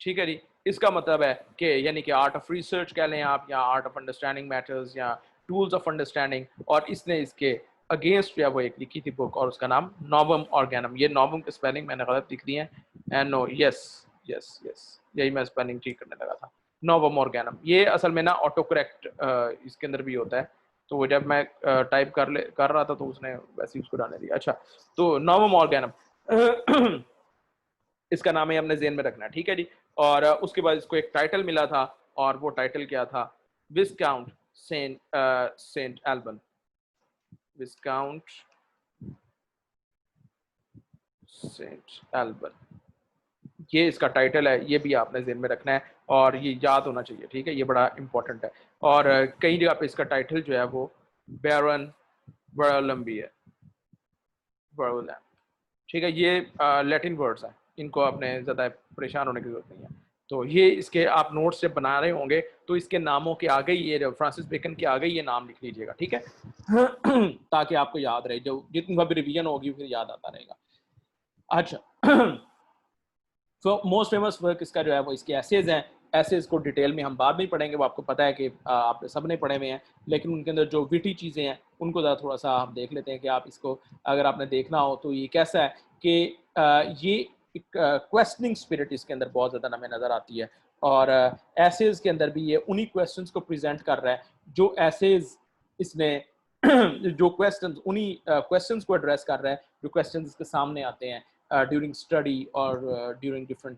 ठीक है जी। इसका मतलब है कि यानी कि आर्ट ऑफ रिसर्च कह लें आप, या आर्ट ऑफ अंडरस्टैंडिंग मैटर्स, या टूल्स ऑफ अंडरस्टैंडिंग। और इसने इसके अगेंस्ट जो है वो एक लिखी थी बुक, और उसका नाम नोवम ऑर्गेनम। ये नोवम की स्पेलिंग मैंने गलत लिख दी है, नो, यस यस यस, यही मैं स्पेलिंग ठीक करने लगा था। नोवम ऑर्गेनम, ये असल में ना ऑटो करेक्ट इसके अंदर भी होता है, तो वो जब मैं टाइप कर रहा था तो उसने वैसे ही उसको डालने दिया। अच्छा, तो नोवम ऑर्गेनम इसका नाम है, हमने जेन में रखना है, ठीक है जी। और उसके बाद इसको एक टाइटल मिला था, और वो टाइटल क्या था, विस्काउंट सेंट एल्बन, विस्काउंट सेंट एल्बन, ये इसका टाइटल है। ये भी आपने जेन में रखना है और ये याद होना चाहिए, ठीक है, ये बड़ा इंपॉर्टेंट है। और कई जगह पे इसका टाइटल जो है वो बैरन वर्लम भी है, वर्लम, ठीक है। ये लैटिन वर्ड्स हैं, इनको आपने ज़्यादा परेशान होने की जरूरत नहीं है। तो ये इसके आप नोट्स जब बना रहे होंगे तो इसके नामों के आगे ये फ्रांसिस बेकन के आगे ये नाम लिख लीजिएगा, ठीक है ताकि आपको याद रहे, जो जितनी भी रिवीजन होगी फिर याद आता रहेगा। अच्छा, तो मोस्ट फेमस वर्क इसका जो है वो इसके एसेज हैं। एसेज को डिटेल में हम बाद में पढ़ेंगे, वो आपको पता है कि आप सब ने पढ़े हुए हैं, लेकिन उनके अंदर जो विटी चीज़ें हैं उनको ज़रा थोड़ा सा हम देख लेते हैं कि आप इसको अगर आपने देखना हो तो ये कैसा है कि ये एक क्वेश्चनिंग स्पिरिट इसके अंदर बहुत ज़्यादा हमें नज़र आती है। और एसेज के अंदर भी ये उन्हीं क्वेश्चंस को प्रेजेंट कर रहा है जो एसेज इसने जो क्वेश्चंस, उन्हीं क्वेश्चंस को एड्रेस कर रहा है जो क्वेश्चंस इसके सामने आते हैं ड्यूरिंग स्टडी और ड्यूरिंग डिफरेंट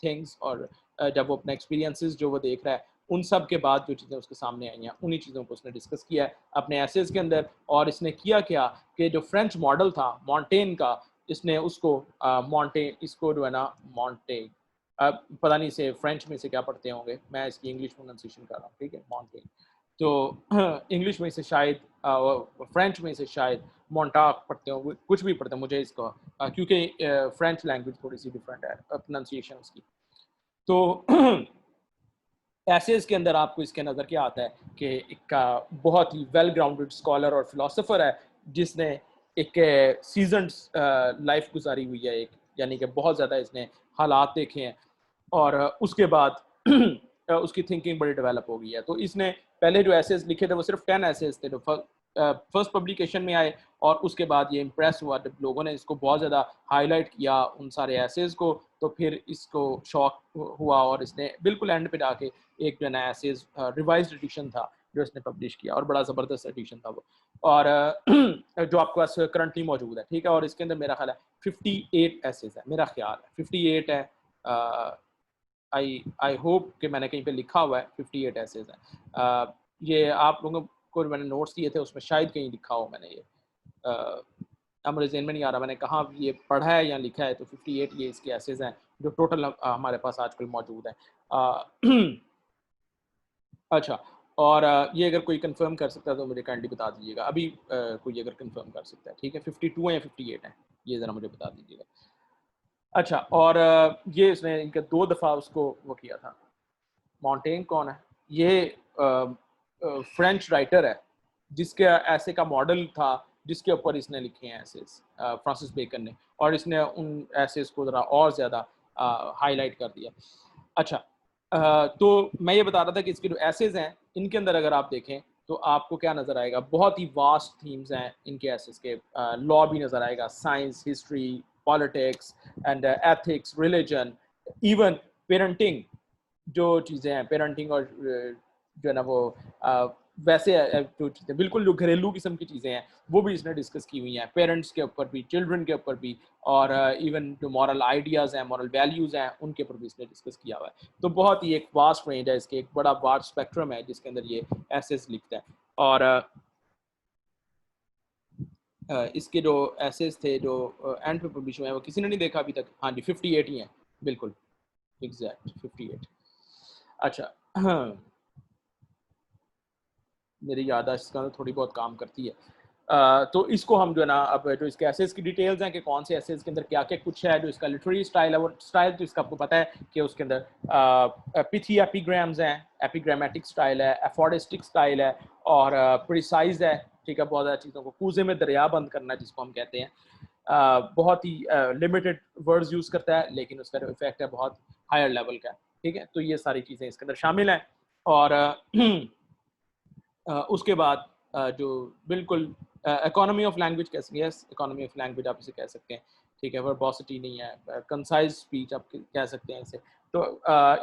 थिंग्स। और जब वो अपने एक्सपीरियंसेस जो वो देख रहा है उन सब के बाद जो चीज़ें उसके सामने आई हैं उन्हीं चीज़ों को उसने डिस्कस किया है अपने एसेज के अंदर। और इसने किया क्या कि जो फ्रेंच मॉडल था मॉन्टेन का, इसने उसको मॉन्टेन, इसको जो है ना मॉन्टेन, पता नहीं से फ्रेंच में से क्या पढ़ते होंगे, मैं इसकी इंग्लिश प्रोनाउंसिएशन कर रहा हूँ, ठीक है, मॉन्टेन। तो इंग्लिश में से शायद फ्रेंच में से शायद मोन्टाक पढ़ते हो, कुछ भी पढ़ते हैं मुझे इसको, क्योंकि फ्रेंच लैंग्वेज थोड़ी सी डिफरेंट है प्रोनाउंसिएशन उसकी। तो एसेज के अंदर आपको इसके नज़र क्या आता है कि एक बहुत ही वेल ग्राउंडेड स्कॉलर और फिलोसोफर है जिसने एक सीजन लाइफ गुजारी हुई है, एक यानी कि बहुत ज़्यादा इसने हालात देखे हैं। और उसके बाद उसकी थिंकिंग बड़ी डेवलप हो गई है। तो इसने पहले जो एसेज लिखे थे वो सिर्फ 10 एसेज थे जो फर्स्ट पब्लिकेशन में आए, और उसके बाद ये इम्प्रेस हुआ जब लोगों ने इसको बहुत ज़्यादा हाईलाइट किया उन सारे एसेज को, तो फिर इसको शौक हुआ और इसने बिल्कुल एंड पे जाके एक जो नया एसेज रिवाइज्ड एडिशन था जो इसने पब्लिश किया, और बड़ा ज़बरदस्त एडिशन था वो। और जो आपके पास करंटली मौजूद है, ठीक है। और इसके अंदर मेरा ख्याल है 58 एसेज है, मेरा ख्याल है 58 है। आई होप कि मैंने कहीं पे लिखा हुआ है 58 एसेज हैं। ये आप लोगों को मैंने नोट्स दिए थे उसमें शायद कहीं लिखा हो मैंने ये, अब मुझे ज़हन में नहीं आ रहा मैंने कहाँ ये पढ़ा है या लिखा है। तो 58 ये इसके एसेज हैं जो टोटल हमारे पास आजकल मौजूद हैं। अच्छा, और ये अगर कोई कंफर्म कर सकता है तो मुझे काइंडली बता दीजिएगा अभी, कोई अगर कंफर्म कर सकता है, ठीक है। 52 है या 58 है, ये ज़रा मुझे बता दीजिएगा। अच्छा, और ये इसने इनके 2 दफ़ा उसको वो किया था। मॉन्टेन कौन है? ये फ्रेंच राइटर है जिसके ऐसे का मॉडल था जिसके ऊपर इसने लिखे हैं एसेस, फ्रांसिस बेकन ने, और इसने उन एसेस को ज़रा और ज़्यादा हाईलाइट कर दिया। अच्छा, तो मैं ये बता रहा था कि इसके जो एसेस हैं इनके अंदर अगर आप देखें तो आपको क्या नज़र आएगा, बहुत ही वास्ट थीम्स हैं इनके एसेस के। लॉ भी नज़र आएगा, science, history, politics and ethics, religion, even parenting, जो चीज़ें हैं पेरेंटिंग और जो है ना वो वैसे जो चीज़ें बिल्कुल जो घरेलू किस्म की चीज़ें हैं वो भी इसने डिस्कस की हुई हैं, पेरेंट्स के ऊपर भी, चिल्ड्रन के ऊपर भी, और इवन जो मॉरल आइडियाज़ हैं, मॉरल वैल्यूज़ हैं, उनके ऊपर भी इसने डिस्कस किया हुआ है। तो बहुत ही एक वास्ट रेंज है इसके, एक बड़ा वास्ट स्पेक्ट्रम है जिसके अंदर ये एसेस लिखता है। और इसके जो एसेस थे जो एंड पे पब्लिश हुए हैं वो किसी ने नहीं देखा अभी तक। हाँ जी, 58 ही हैं, बिल्कुल एग्जैक्ट 58। अच्छा, मेरी याददाश्त इसका तो थोड़ी बहुत काम करती है। तो इसको हम जो है ना, अब जो इसके एसेस की डिटेल्स हैं कि कौन से एसेस के अंदर क्या क्या कुछ है, जो इसका लिटरेरी स्टाइल है, वो स्टाइल तो इसका आपको पता है कि उसके अंदर पिथी एपिग्राम्स हैं, एपिग्रामेटिक स्टाइल है, एफोरिस्टिक स्टाइल है, और प्रिसाइज है। ठीक है, बहुत ज़्यादा चीज़ों को कूजे में दरिया बंद करना जिसको हम कहते हैं। बहुत ही लिमिटेड वर्ड्स यूज़ करता है, लेकिन उसका जो इफेक्ट है बहुत हायर लेवल का है। ठीक है, तो ये सारी चीज़ें इसके अंदर शामिल हैं। और उसके बाद जो बिल्कुल इकोनॉमी ऑफ लैंग्वेज कैसे, यस इकोनॉमी ऑफ लैंग्वेज आप इसे कह सकते हैं। ठीक है, वर्बोसिटी नहीं है, कंसाइज स्पीच आप कह सकते हैं इसे। तो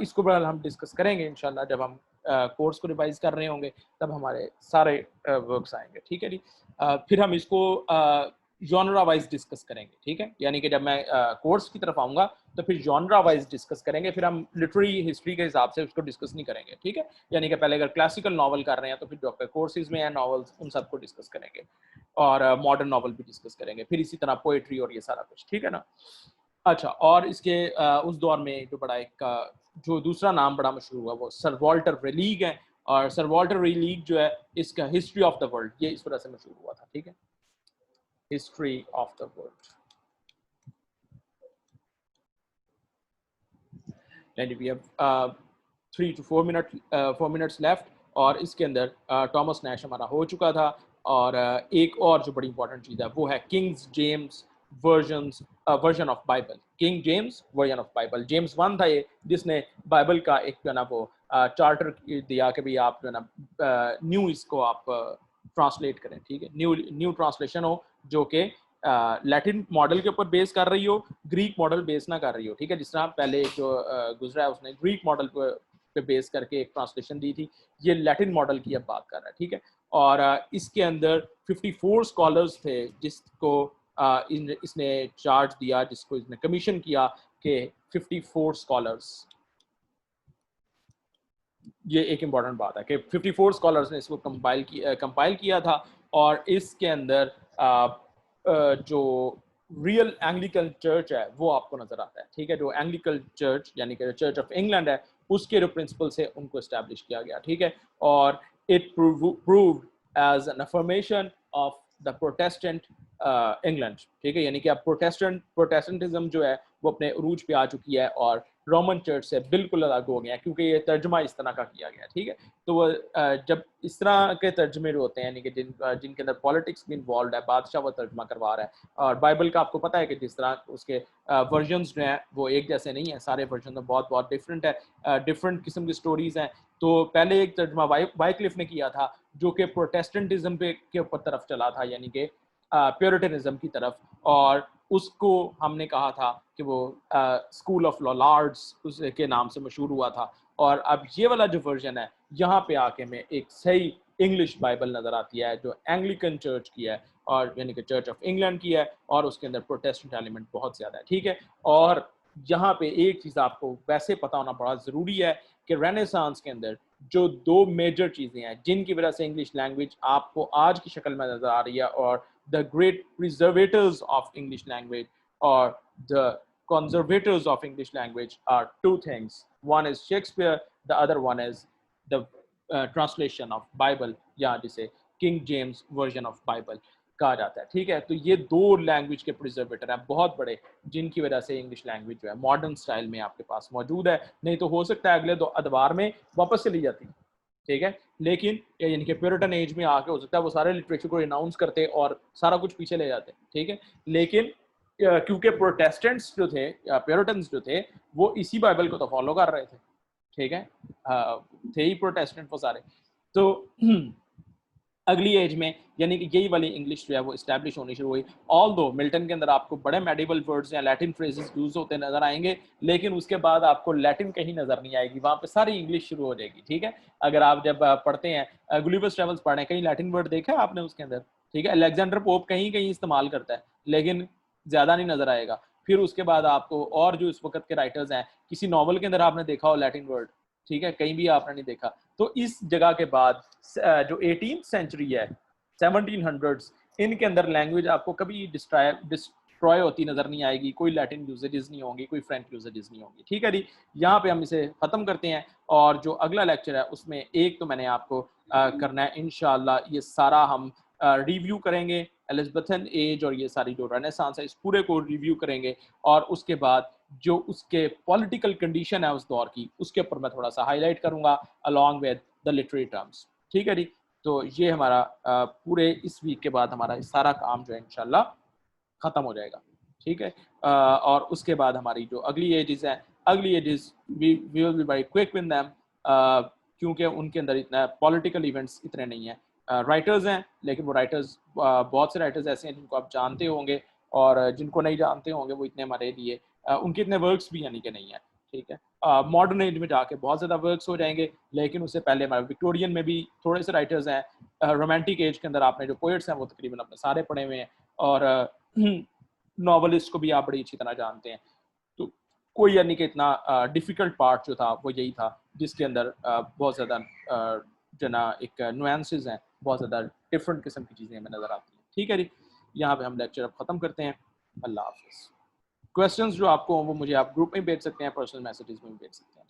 इसको बड़ा हम डिस्कस करेंगे इंशाल्लाह, जब हम कोर्स को रिवाइज कर रहे होंगे तब हमारे सारे वर्क्स आएंगे। ठीक है जी। फिर हम इसको जॉनरा वाइज डिस्कस करेंगे। ठीक है, यानी कि जब मैं कोर्स की तरफ आऊँगा तो फिर जॉनरा वाइज डिस्कस करेंगे, फिर हम लिटरेरी हिस्ट्री के हिसाब से उसको डिस्कस नहीं करेंगे। ठीक है, यानी कि पहले अगर क्लासिकल नॉवल कर रहे हैं तो फिर जो आपके कोर्सेज में है नॉवेल्स, उन सबको डिस्कस करेंगे, और मॉडर्न नॉवल भी डिस्कस करेंगे, फिर इसी तरह पोएट्री और ये सारा कुछ। ठीक है ना। अच्छा, और इसके उस दौर में जो बड़ा एक जो दूसरा नाम बड़ा मशहूर हुआ वो सर वॉल्टर रेलीग है। और सर वॉल्टर रेलीग जो है, इसका हिस्ट्री ऑफ द वर्ल्ड, ये इस वजह से मशहूर हुआ था। ठीक है, history of the world. And we have 4 minutes left, और इसके अंदर टॉमस नैश हमारा हो चुका था। और एक और जो बड़ी इंपॉर्टेंट चीज़ है वो है Kings James version of Bible. King James version of Bible, James one था ये जिसने बाइबल का एक जो है ना वो चार्टर दिया कि भाई आप जो है ना न्यू इसको आप ट्रांसलेट करें। ठीक है, न्यू ट्रांसलेशन हो जो कि लैटिन मॉडल के ऊपर बेस कर रही हो, ग्रीक मॉडल बेस ना कर रही हो। ठीक है, जिस तरह पहले जो गुजरा है उसने ग्रीक मॉडल पे बेस करके एक ट्रांसलेशन दी थी, ये लैटिन मॉडल की अब बात कर रहा है। ठीक है, और इसके अंदर 54 स्कॉलर्स थे जिसको इसने चार्ज दिया, जिसको इसने कमीशन किया कि 54 स्कॉलर्स, ये एक इम्पॉर्टेंट बात है कि 54 स्कॉलर्स ने इसको कंपाइल किया था। और इसके अंदर जो रियल एंग्लिकन चर्च है वो आपको नजर आता है। ठीक है, जो एंग्लिकन चर्च यानी कि चर्च ऑफ इंग्लैंड है, उसके जो प्रिंसिपल्स है उनको एस्टैब्लिश किया गया। ठीक है, और it proved as an affirmation of the Protestant England. ठीक है, यानी कि अब प्रोटेस्टेंटिज्म जो है वो अपने उरूज पे आ चुकी है और रोमन चर्च से बिल्कुल अलग हो गया, क्योंकि ये तर्जमा इस तरह का किया गया। ठीक है, तो वो जब इस तरह के तर्जमे जो होते हैं, यानी कि जिनके अंदर पॉलिटिक्स भी इन्वॉल्व है, बादशाह वो तर्जमा करवा रहा है। और बाइबल का आपको पता है कि जिस तरह उसके वर्जन्स जो हैं वो एक जैसे नहीं है, सारे वर्जन में बहुत बहुत डिफरेंट है, डिफरेंट किस्म की स्टोरीज हैं। तो पहले एक तर्जमा वाइक्लिफ ने किया था जो कि प्रोटेस्टेंटिज्म पे के ऊपर तरफ चला था, यानी कि प्योरिटनिज्म की तरफ, और उसको हमने कहा था कि वो स्कूल ऑफ लॉलार्ड्स उसके नाम से मशहूर हुआ था। और अब ये वाला जो वर्जन है, यहाँ पे आके में एक सही इंग्लिश बाइबल नज़र आती है जो एंग्लिकन चर्च की है, और यानी कि चर्च ऑफ इंग्लैंड की है, और उसके अंदर प्रोटेस्टेंट एलिमेंट बहुत ज़्यादा है। ठीक है, और यहाँ पे एक चीज़ आपको वैसे पता होना बड़ा ज़रूरी है कि रेनेसांस के अंदर जो दो मेजर चीज़ें हैं जिनकी वजह से इंग्लिश लैंग्वेज आपको आज की शक्ल में नज़र आ रही है, और the great preservators of English language or the conservators of English language are two things. One is Shakespeare, the other one is the translation of Bible, या जिसे King James version of Bible कहा जाता है। ठीक है, तो ये दो लैंग्वेज के प्रिजर्वेटर हैं बहुत बड़े, जिनकी वजह से इंग्लिश लैंग्वेज जो है मॉडर्न स्टाइल में आपके पास मौजूद है। नहीं तो हो सकता है अगले 2 अदवार में वापस चली जाती। ठीक है, लेकिन यानी कि प्योरिटन एज में आके हो सकता है वो सारे लिटरेचर को रिनाउंस करते और सारा कुछ पीछे ले जाते। ठीक है, लेकिन क्योंकि प्रोटेस्टेंट्स जो थे या प्योरिटन्स जो थे वो इसी बाइबल को तो फॉलो कर रहे थे। ठीक है, थे ही प्रोटेस्टेंट वो सारे। तो अगली एज में, यानी कि यही वाली इंग्लिश जो है वो इस्टेब्लिश होनी शुरू हुई। ऑल दो मिल्टन के अंदर आपको बड़े मेडिवल वर्ड्स या लैटिन फ्रेजेस यूज होते नजर आएंगे, लेकिन उसके बाद आपको लैटिन कहीं नजर नहीं आएगी, वहां पे सारी इंग्लिश शुरू हो जाएगी। ठीक है, अगर आप जब पढ़ते हैं गुलिवर्स ट्रेवल्स पढ़े, कहीं लैटिन वर्ड देखा है आपने उसके अंदर? ठीक है, अलेक्जेंडर पोप कहीं कहीं इस्तेमाल करता है, लेकिन ज्यादा नहीं नजर आएगा। फिर उसके बाद आपको और जो इस वक्त के राइटर्स हैं, किसी नॉवल के अंदर आपने देखा हो लैटिन वर्ड, ठीक है, कहीं भी आपने नहीं देखा। तो इस जगह के बाद जो 18th सेंचुरी है, 1700s, इनके अंदर लैंग्वेज आपको कभी डिस्ट्रॉय होती नजर नहीं आएगी, कोई लैटिन यूजेजेस नहीं होंगी, कोई फ्रेंच यूजेजेस नहीं होंगी। ठीक है जी, यहाँ पे हम इसे खत्म करते हैं, और जो अगला लेक्चर है उसमें एक तो मैंने आपको करना है इंशाल्लाह, ये सारा हम रिव्यू करेंगे, एलिज़ाबेथन एज और ये सारी जो रेनेसांस है इस पूरे को रिव्यू करेंगे, और उसके बाद जो उसके पॉलिटिकल कंडीशन है उस दौर की, उसके ऊपर मैं थोड़ा सा हाईलाइट करूंगा along with the literary terms. ठीक है जी, तो ये हमारा पूरे इस वीक के बाद हमारा सारा काम जो है इंशाल्लाह खत्म हो जाएगा। ठीक है, और उसके बाद हमारी जो अगली एजेस हैं, अगली ages we will be very quick with them, क्योंकि उनके अंदर इतना पॉलिटिकल इवेंट्स इतने नहीं हैं। राइटर्स हैं, लेकिन वो राइटर्स बहुत से राइटर्स ऐसे हैं जिनको आप जानते होंगे, और जिनको नहीं जानते होंगे वो इतने हमारे लिए उनके इतने वर्क्स भी यानी कि नहीं है। ठीक है, मॉडर्न एज में जाके बहुत ज़्यादा वर्क्स हो जाएंगे, लेकिन उससे पहले हमारे विक्टोरियन में भी थोड़े से राइटर्स हैं। रोमांटिक एज के अंदर आपने जो पोएट्स हैं वो तकरीबन अपने सारे पढ़े हुए हैं, और नॉवलिस्ट को भी आप बड़ी अच्छी तरह जानते हैं। तो कोई यानी कि इतना डिफ़िकल्ट पार्ट जो था वो यही था, जिसके अंदर बहुत ज़्यादा जो ना एक नुआंसेस हैं, बहुत ज़्यादा डिफरेंट किस्म की चीज़ें हमें नज़र आती हैं। ठीक है जी, यहाँ पे हम लेक्चर अब ख़त्म करते हैं। अल्लाह हाफ़िज़। क्वेश्चंस जो आपको हों वो मुझे आप ग्रुप में भेज सकते हैं, पर्सनल मैसेजेस में भी भेज सकते हैं।